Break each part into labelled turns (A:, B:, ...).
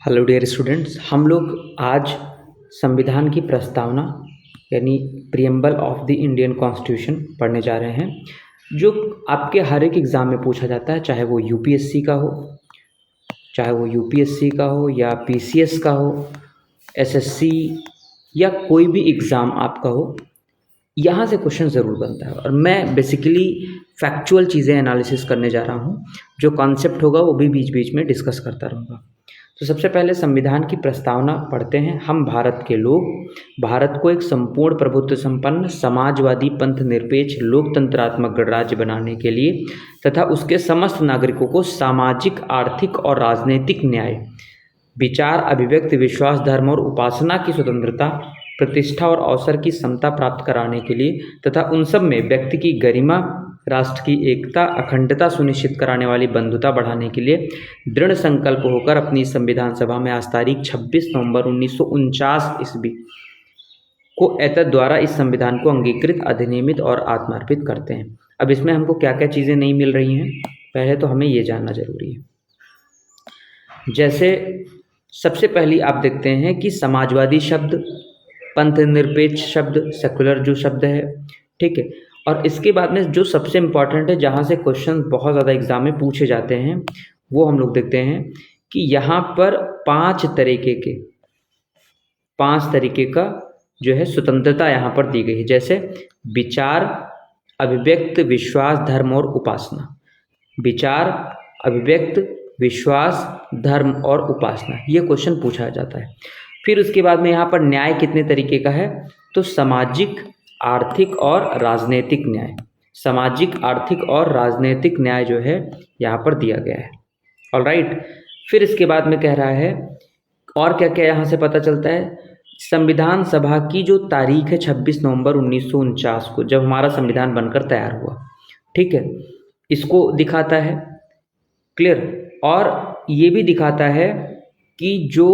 A: Hello dear students, हम लोग आज संविधान की प्रस्तावना यानी preamble of the Indian constitution पढ़ने जा रहे हैं, जो आपके हर एक एग्ज़ाम में पूछा जाता है, चाहे वो यूपीएससी का हो या पीसीएस का हो, एसएससी या कोई भी एग्ज़ाम आपका हो। यहाँ से क्वेश्चन ज़रूर बनता है और मैं बेसिकली फैक्चुअल चीज़ें एनालिसिस करने जा रहा हूँ। जो कॉन्सेप्ट होगा वो भी बीच बीच में डिस्कस करता रहूँगा। तो सबसे पहले संविधान की प्रस्तावना पढ़ते हैं। हम भारत के लोग भारत को एक संपूर्ण प्रभुत्व संपन्न समाजवादी पंथ निरपेक्ष लोकतंत्रात्मक गणराज्य बनाने के लिए तथा उसके समस्त नागरिकों को सामाजिक, आर्थिक और राजनीतिक न्याय, विचार, अभिव्यक्ति, विश्वास, धर्म और उपासना की स्वतंत्रता, प्रतिष्ठा और अवसर की समता प्राप्त कराने के लिए तथा उन सब में व्यक्ति की गरिमा, राष्ट्र की एकता, अखंडता सुनिश्चित कराने वाली बंधुता बढ़ाने के लिए दृढ़ संकल्प होकर अपनी संविधान सभा में आज तारीख 26 नवंबर 1949 ईस्वी को एतद द्वारा इस संविधान को अंगीकृत, अधिनियमित और आत्मार्पित करते हैं। अब इसमें हमको क्या क्या चीज़ें नहीं मिल रही हैं, पहले तो हमें ये जानना जरूरी है। जैसे सबसे पहली आप देखते हैं कि समाजवादी शब्द, पंथ निरपेक्ष शब्द, सेकुलर जो शब्द है, ठीक है। और इसके बाद में जो सबसे इम्पॉर्टेंट है, जहाँ से क्वेश्चन बहुत ज़्यादा एग्जाम में पूछे जाते हैं, वो हम लोग देखते हैं कि यहाँ पर पांच तरीके का जो है स्वतंत्रता यहाँ पर दी गई है। जैसे विचार, अभिव्यक्त, विश्वास, धर्म और उपासना। विचार, अभिव्यक्त, विश्वास, धर्म और उपासना, ये क्वेश्चन पूछा जाता है। फिर उसके बाद में यहाँ पर न्याय कितने तरीके का है, तो सामाजिक, आर्थिक और राजनीतिक न्याय। सामाजिक, आर्थिक और राजनीतिक न्याय जो है यहाँ पर दिया गया है। ऑलराइट। फिर इसके बाद में कह रहा है और क्या क्या यहाँ से पता चलता है, संविधान सभा की जो तारीख है 26 नवंबर 1949 को, जब हमारा संविधान बनकर तैयार हुआ, ठीक है, इसको दिखाता है क्लियर। और ये भी दिखाता है कि जो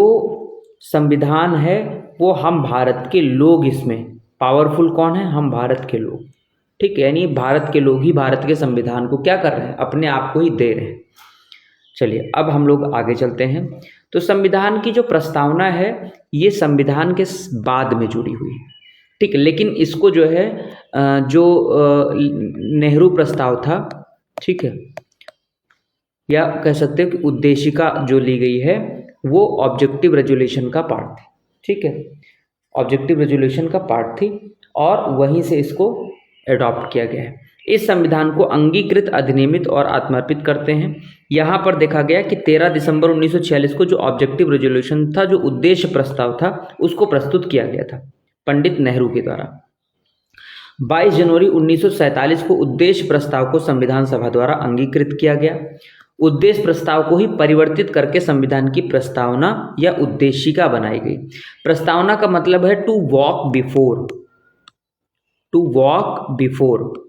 A: संविधान है वो हम भारत के लोग, इसमें पावरफुल कौन है, हम भारत के लोग, ठीक है। यानी भारत के लोग ही भारत के संविधान को क्या कर रहे हैं, अपने आप को ही दे रहे हैं। चलिए अब हम लोग आगे चलते हैं। तो संविधान की जो प्रस्तावना है ये संविधान के बाद में जुड़ी हुई है, ठीक है। लेकिन इसको जो है जो नेहरू प्रस्ताव था, ठीक है, या कह सकते हो कि उद्देशिका जो ली गई है वो ऑब्जेक्टिव रेजोल्यूशन का पार्ट थी, ठीक है। ऑब्जेक्टिव रेजोल्यूशन का पार्ट थी और वहीं से इसको एडॉप्ट किया गया है। इस संविधान को अंगीकृत, अधिनियमित और आत्मार्पित करते हैं। यहाँ पर देखा गया कि 13 दिसंबर 1946 को जो ऑब्जेक्टिव रेजोल्यूशन था, जो उद्देश्य प्रस्ताव था, उसको प्रस्तुत किया गया था पंडित नेहरू के द्वारा। 22 जनवरी 1947 को उद्देश्य प्रस्ताव को संविधान सभा द्वारा अंगीकृत किया गया। उद्देश्य प्रस्ताव को ही परिवर्तित करके संविधान की प्रस्तावना या उद्देशिका बनाई गई। प्रस्तावना का मतलब है टू वॉक बिफोर,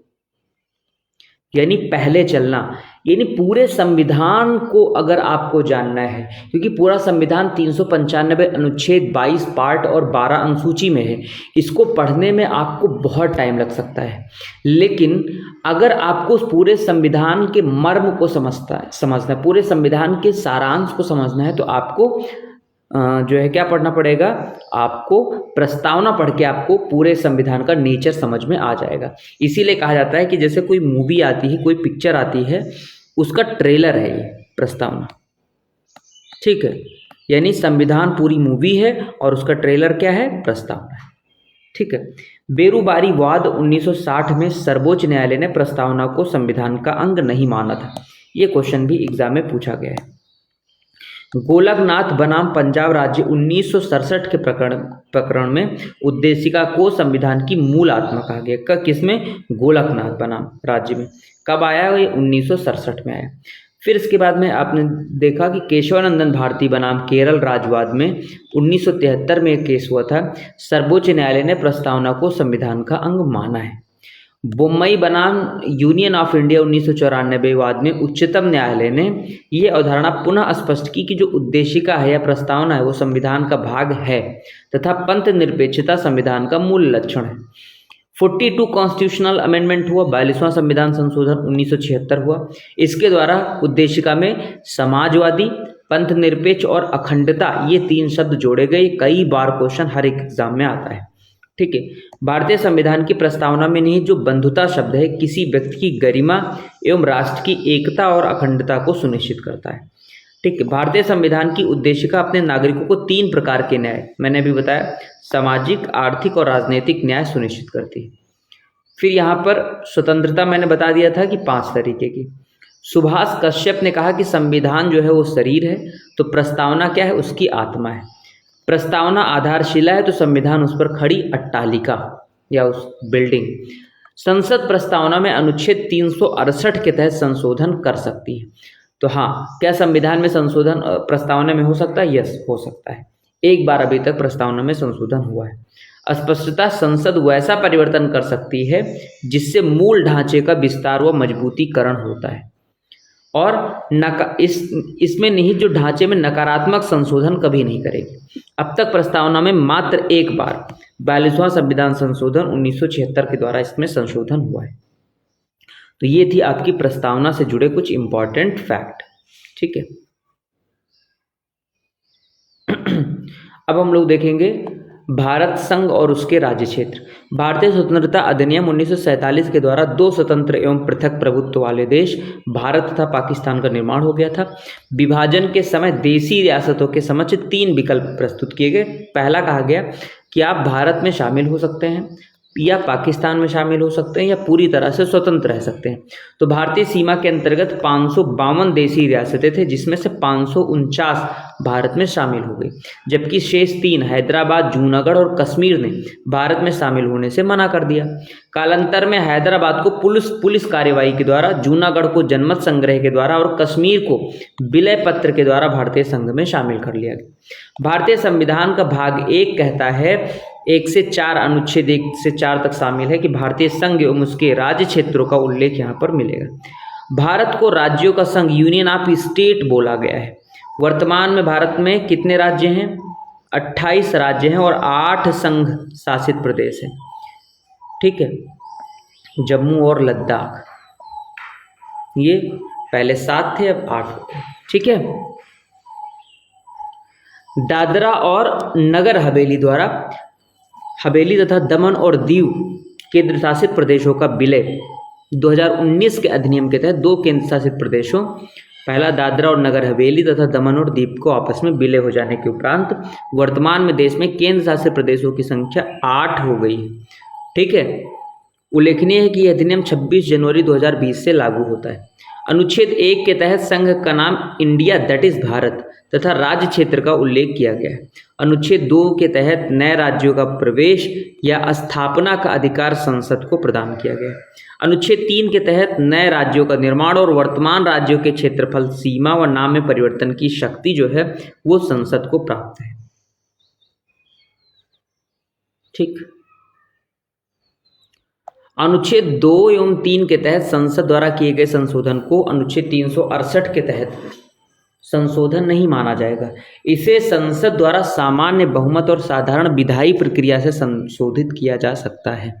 A: यानी पहले चलना। यानी पूरे संविधान को अगर आपको जानना है, क्योंकि पूरा संविधान 395 अनुच्छेद, 22 पार्ट और 12 अनुसूची में है, इसको पढ़ने में आपको बहुत टाइम लग सकता है। लेकिन अगर आपको उस पूरे संविधान के मर्म को समझना है, पूरे संविधान के सारांश को समझना है, तो आपको जो है क्या पढ़ना पड़ेगा, आपको प्रस्तावना पढ़ के आपको पूरे संविधान का नेचर समझ में आ जाएगा। इसीलिए कहा जाता है कि जैसे कोई मूवी आती है, कोई पिक्चर आती है, उसका ट्रेलर है ये प्रस्तावना, ठीक है। यानी संविधान पूरी मूवी है और उसका ट्रेलर क्या है, प्रस्तावना है, ठीक है। बेरुबारी वाद 1960 में सर्वोच्च न्यायालय ने प्रस्तावना को संविधान का अंग नहीं माना था। ये क्वेश्चन भी एग्जाम में पूछा गया है। गोलकनाथ बनाम पंजाब राज्य 1967 के प्रकरण में उद्देशिका को संविधान की मूल आत्मा कहा गया। किसमें, गोलकनाथ बनाम राज्य में। कब आया, ये 1967 में आया। फिर इसके बाद में आपने देखा कि केशवानंदन भारती बनाम केरल राज्यवाद में 1973 में एक केस हुआ था। सर्वोच्च न्यायालय ने प्रस्तावना को संविधान का अंग माना है। बम्बई बनाम यूनियन ऑफ इंडिया 1994 वाद में उच्चतम न्यायालय ने यह अवधारणा पुनः स्पष्ट की कि जो उद्देशिका है या प्रस्तावना है वो संविधान का भाग है तथा पंथ निरपेक्षता संविधान का मूल लक्षण है। 42 कॉन्स्टिट्यूशनल अमेंडमेंट हुआ, 42वां संविधान संशोधन 1976 हुआ। इसके द्वारा उद्देशिका में समाजवादी, पंथ निरपेक्ष और अखंडता, ये 3 शब्द जोड़े गए। कई बार क्वेश्चन हर एक एग्जाम में आता है। ठीक है। भारतीय संविधान की प्रस्तावना में नहीं जो बंधुता शब्द है किसी व्यक्ति की गरिमा एवं राष्ट्र की एकता और अखंडता को सुनिश्चित करता है। ठीक है। भारतीय संविधान की उद्देशिका अपने नागरिकों को 3 प्रकार के न्याय, मैंने अभी बताया, सामाजिक, आर्थिक और राजनीतिक न्याय सुनिश्चित करती है। फिर यहाँ पर स्वतंत्रता मैंने बता दिया था कि 5 तरीके की। सुभाष कश्यप ने कहा कि संविधान जो है वो शरीर है, तो प्रस्तावना क्या है, उसकी आत्मा है। प्रस्तावना आधारशिला है, तो संविधान उस पर खड़ी अट्टालिका या उस बिल्डिंग। संसद प्रस्तावना में अनुच्छेद 368 के तहत संशोधन कर सकती है। तो हाँ, क्या संविधान में संशोधन प्रस्तावना में हो सकता है? यस, हो सकता है। एक बार अभी तक प्रस्तावना में संशोधन हुआ है। स्पष्टता, संसद वैसा परिवर्तन कर सकती है जिससे मूल ढांचे का विस्तार व मजबूतीकरण होता है और इसमें निहित जो ढांचे में नकारात्मक संशोधन कभी नहीं करेगी। अब तक प्रस्तावना में मात्र एक बार 42वां संविधान संशोधन 1976 के द्वारा इसमें संशोधन हुआ है। तो ये थी आपकी प्रस्तावना से जुड़े कुछ इंपॉर्टेंट फैक्ट। ठीक है। अब हम लोग देखेंगे भारत संघ और उसके राज्य क्षेत्र। भारतीय स्वतंत्रता अधिनियम 1947 के द्वारा 2 स्वतंत्र एवं पृथक प्रभुत्व वाले देश भारत तथा पाकिस्तान का निर्माण हो गया था। विभाजन के समय देशी रियासतों के समक्ष 3 विकल्प प्रस्तुत किए गए। पहला कहा गया कि आप भारत में शामिल हो सकते हैं या पाकिस्तान में शामिल हो सकते हैं या पूरी तरह से स्वतंत्र रह सकते हैं। तो भारतीय सीमा के अंतर्गत 552 देशी रियासतें थे, जिसमें से 549 भारत में शामिल हो गई, जबकि शेष 3 हैदराबाद, जूनागढ़ और कश्मीर ने भारत में शामिल होने से मना कर दिया। कालांतर में हैदराबाद को पुलिस कार्यवाही के द्वारा, जूनागढ़ को जनमत संग्रह के द्वारा और कश्मीर को विलय पत्र के द्वारा भारतीय संघ में शामिल कर लिया गया। भारतीय संविधान का भाग 1 कहता है, 1 से 4 अनुच्छेद 1 से 4 तक शामिल है कि भारतीय संघ एवं उसके राज्य क्षेत्रों का उल्लेख यहाँ पर मिलेगा। भारत को राज्यों का संघ, यूनियन ऑफ स्टेट बोला गया है। वर्तमान में भारत में कितने राज्य हैं? 28 राज्य हैं और 8 संघ शासित प्रदेश हैं। ठीक है। जम्मू और लद्दाख, ये पहले 7 थे, अब 8 हो गए। ठीक है। दादरा और नगर हवेली द्वारा हवेली तथा दमन और दीव केंद्र शासित प्रदेशों का विलय 2019 के अधिनियम के तहत 2 केंद्र शासित प्रदेशों, पहला दादरा और नगर हवेली तथा दमन और दीव को आपस में विलय हो जाने के उपरांत वर्तमान में देश में केंद्र शासित प्रदेशों की संख्या 8 हो गई है। ठीक है। उल्लेखनीय है कि यह अधिनियम 26 जनवरी 2020 से लागू होता है। अनुच्छेद 1 के तहत संघ का नाम इंडिया दैट इज भारत तथा राज्य क्षेत्र का उल्लेख किया गया है। अनुच्छेद 2 के तहत नए राज्यों का प्रवेश या स्थापना का अधिकार संसद को प्रदान किया गया है। अनुच्छेद 3 के तहत नए राज्यों का निर्माण और वर्तमान राज्यों के क्षेत्रफल, सीमा व नाम में परिवर्तन की शक्ति जो है वो संसद को प्राप्त है। ठीक। अनुच्छेद 2 एवं 3 के तहत संसद द्वारा किए गए संशोधन को अनुच्छेद 368 के तहत संशोधन नहीं माना जाएगा। इसे संसद द्वारा सामान्य बहुमत और साधारण विधायी प्रक्रिया से संशोधित किया जा सकता है।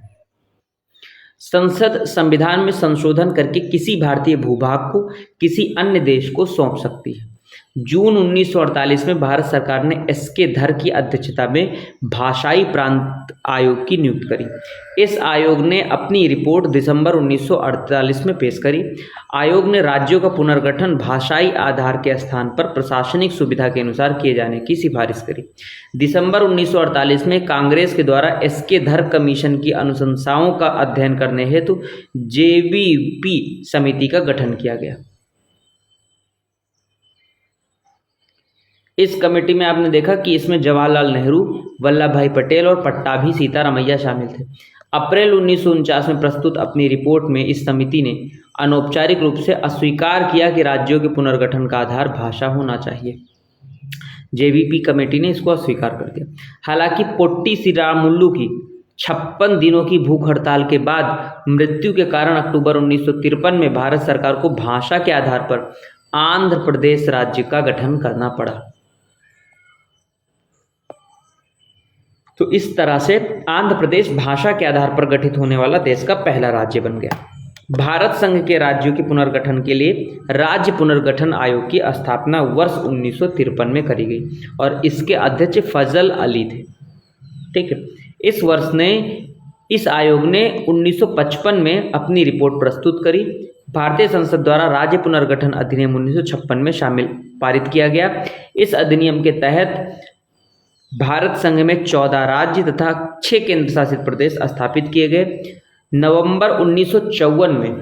A: संसद संविधान में संशोधन करके किसी भारतीय भूभाग को किसी अन्य देश को सौंप सकती है। जून 1948 में भारत सरकार ने एस.के. धर की अध्यक्षता में भाषाई प्रांत आयोग की नियुक्ति करी। इस आयोग ने अपनी रिपोर्ट दिसंबर 1948 में पेश करी। आयोग ने राज्यों का पुनर्गठन भाषाई आधार के स्थान पर प्रशासनिक सुविधा के अनुसार किए जाने की सिफारिश करी। दिसंबर 1948 में कांग्रेस के द्वारा एस.के. धर कमीशन की अनुशंसाओं का अध्ययन करने हेतु जे.वी.पी. समिति का गठन किया गया। इस कमेटी में आपने देखा कि इसमें जवाहरलाल नेहरू, वल्लभ भाई पटेल और पट्टाभी सीतारामैया शामिल थे। अप्रैल 1949 में प्रस्तुत अपनी रिपोर्ट में इस समिति ने अनौपचारिक रूप से अस्वीकार किया कि राज्यों के पुनर्गठन का आधार भाषा होना चाहिए। जेवीपी कमेटी ने इसको अस्वीकार कर दिया। हालांकि पोट्टी श्रीरामुलु की 56 दिनों की भूख हड़ताल के बाद मृत्यु के कारण अक्टूबर 1953 में भारत सरकार को भाषा के आधार पर आंध्र प्रदेश राज्य का गठन करना पड़ा। तो इस तरह से आंध्र प्रदेश भाषा के आधार पर गठित होने वाला देश का पहला राज्य बन गया। भारत संघ के राज्यों के पुनर्गठन के लिए राज्य पुनर्गठन आयोग की स्थापना वर्ष 1953 में करी गई और इसके अध्यक्ष फजल अली थे। ठीक है, इस आयोग ने 1955 में अपनी रिपोर्ट प्रस्तुत करी। भारतीय संसद द्वारा राज्य पुनर्गठन अधिनियम 1956 में पारित किया गया। इस अधिनियम के तहत भारत संघ में 14 राज्य तथा 6 केंद्र शासित प्रदेश स्थापित किए गए। नवंबर 1954 में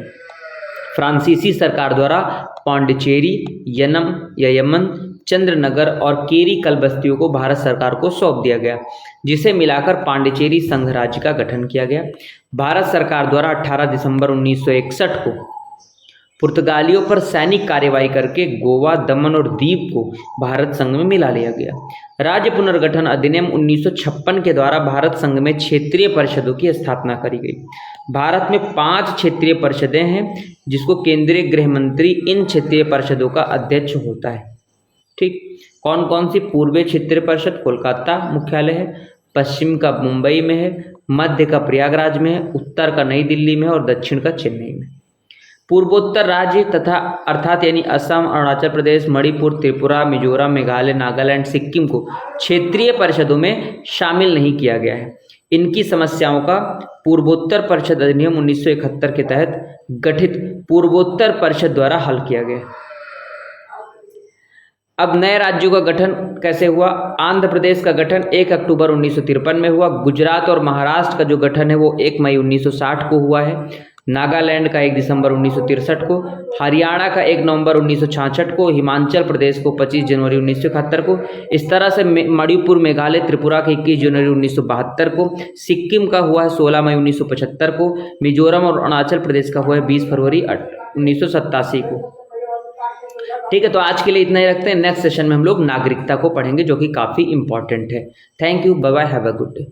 A: फ्रांसीसी सरकार द्वारा पांडिचेरी, यमन, चंद्रनगर और केरीकल बस्तियों को भारत सरकार को सौंप दिया गया, जिसे मिलाकर पांडिचेरी संघ राज्य का गठन किया गया। भारत सरकार द्वारा 18 दिसंबर 1961 को पुर्तगालियों पर सैनिक कार्रवाई करके गोवा, दमन और दीव को भारत संघ में मिला लिया गया। राज्य पुनर्गठन अधिनियम 1956 के द्वारा भारत संघ में क्षेत्रीय परिषदों की स्थापना करी गई। भारत में 5 क्षेत्रीय परिषदें हैं, जिसको केंद्रीय गृह मंत्री इन क्षेत्रीय परिषदों का अध्यक्ष होता है। ठीक, कौन कौन सी? पूर्वी क्षेत्रीय परिषद कोलकाता मुख्यालय है, पश्चिम का मुंबई में है, मध्य का प्रयागराज में है, उत्तर का नई दिल्ली में है और दक्षिण का चेन्नई में। पूर्वोत्तर राज्य तथा अर्थात यानी असम, अरुणाचल प्रदेश, मणिपुर, त्रिपुरा, मिजोरम, मेघालय, नागालैंड, सिक्किम को क्षेत्रीय परिषदों में शामिल नहीं किया गया है। इनकी समस्याओं का पूर्वोत्तर परिषद अधिनियम 1971 के तहत गठित पूर्वोत्तर परिषद द्वारा हल किया गया। अब नए राज्यों का गठन कैसे हुआ? आंध्र प्रदेश का गठन 1 अक्टूबर 1953 में हुआ। गुजरात और महाराष्ट्र का जो गठन है वो 1 मई 1960 को हुआ है। नागालैंड का 1 दिसंबर 1963 को, हरियाणा का 1 नवंबर 1966 को, हिमाचल प्रदेश को 25 जनवरी 1971 को, इस तरह से मणिपुर, मेघालय, त्रिपुरा का 21 जनवरी 1972 को, सिक्किम का हुआ है 16 मई 1975 को, मिजोरम और अरुणाचल प्रदेश का हुआ है 20 फरवरी 1987 को। ठीक है, तो आज के लिए इतना ही रखते हैं। नेक्स्ट सेशन में हम लोग नागरिकता को पढ़ेंगे, जो कि काफ़ी इंपॉर्टेंट है। Thank you, bye bye, have a good day.